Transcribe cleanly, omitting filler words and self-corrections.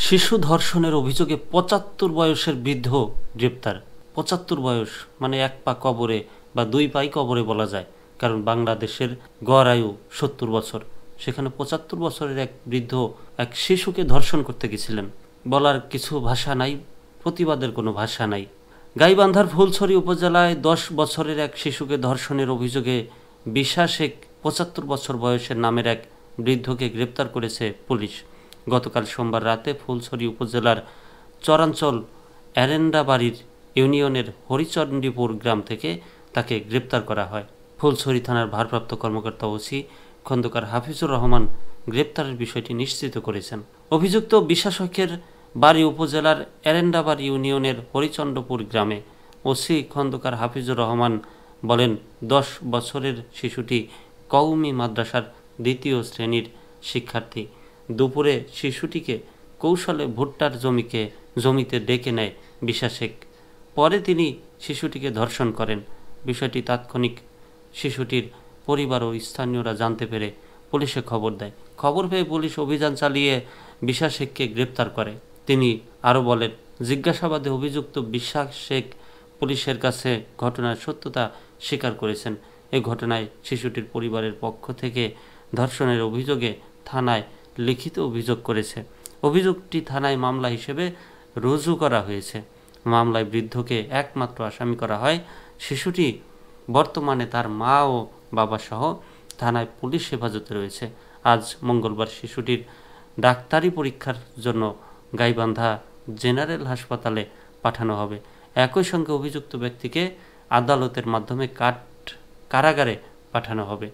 শিশু ধর্ষণের অভিযোগে ৭৫ বয়সের বৃদ্ধ গ্রেপ্তার। ৭৫ বয়স মানে এক পা কবরে বা দুই পাই কবরে বলা যায়, কারণ বাংলাদেশের গড় আয়ু ৭০ বছর। সেখানে ৭৫ বছরের এক বৃদ্ধ এক শিশুকে ধর্ষণ করতে গেছিলেন। বলার কিছু ভাষা নাই, প্রতিবাদের কোনো ভাষা নাই। গাইবান্ধার ফুলছড়ি উপজেলায় ১০ বছরের এক শিশুকে ধর্ষণের অভিযোগে বিশা শেখ ৭৫ বছর বয়সের নামের এক বৃদ্ধকে গ্রেপ্তার করেছে পুলিশ। গতকাল সোমবার রাতে ফুলছড়ি উপজেলার চরাঞ্চল এরেন্ডাবাড়ির ইউনিয়নের হরিচণ্ডীপুর গ্রাম থেকে তাকে গ্রেপ্তার করা হয়। ফুলছড়ি থানার ভারপ্রাপ্ত কর্মকর্তা ওসি খন্দকার হাফিজুর রহমান গ্রেপ্তারের বিষয়টি নিশ্চিত করেছেন। অভিযুক্ত বিশা শেখের বাড়ি উপজেলার এরেন্ডাবাড়ি ইউনিয়নের হরিচণ্ডপুর গ্রামে। ওসি খন্দকার হাফিজুর রহমান বলেন, ১০ বছরের শিশুটি কওমি মাদ্রাসার ২য় শ্রেণীর শিক্ষার্থী। দুপুরে শিশুটিকে কৌশলে ভুট্টার জমিতে ডেকে নেয় বিশা শেখ। পরে তিনি শিশুটিকে ধর্ষণ করেন। বিষয়টি তাৎক্ষণিক শিশুটির পরিবার ও স্থানীয়রা জানতে পেরে পুলিশে খবর দেয়। খবর পেয়ে পুলিশ অভিযান চালিয়ে বিশা শেখকে গ্রেপ্তার করে। তিনি আরও বলেন, জিজ্ঞাসাবাদে অভিযুক্ত বিশা শেখ পুলিশের কাছে ঘটনার সত্যতা স্বীকার করেছেন। এ ঘটনায় শিশুটির পরিবারের পক্ষ থেকে ধর্ষণের অভিযোগে থানায় লিখিত অভিযোগ করেছে। অভিযোগটি থানায় মামলা হিসেবে রুজু করা হয়েছে। মামলায় বৃদ্ধকে একমাত্র আসামি করা হয়। শিশুটি বর্তমানে তার মা ও বাবা সহ থানায় পুলিশ হেফাজতে রয়েছে। আজ মঙ্গলবার শিশুটির ডাক্তারি পরীক্ষার জন্য গাইবান্ধা জেনারেল হাসপাতালে পাঠানো হবে। একই সঙ্গে অভিযুক্ত ব্যক্তিকে আদালতের মাধ্যমে কারাগারে পাঠানো হবে।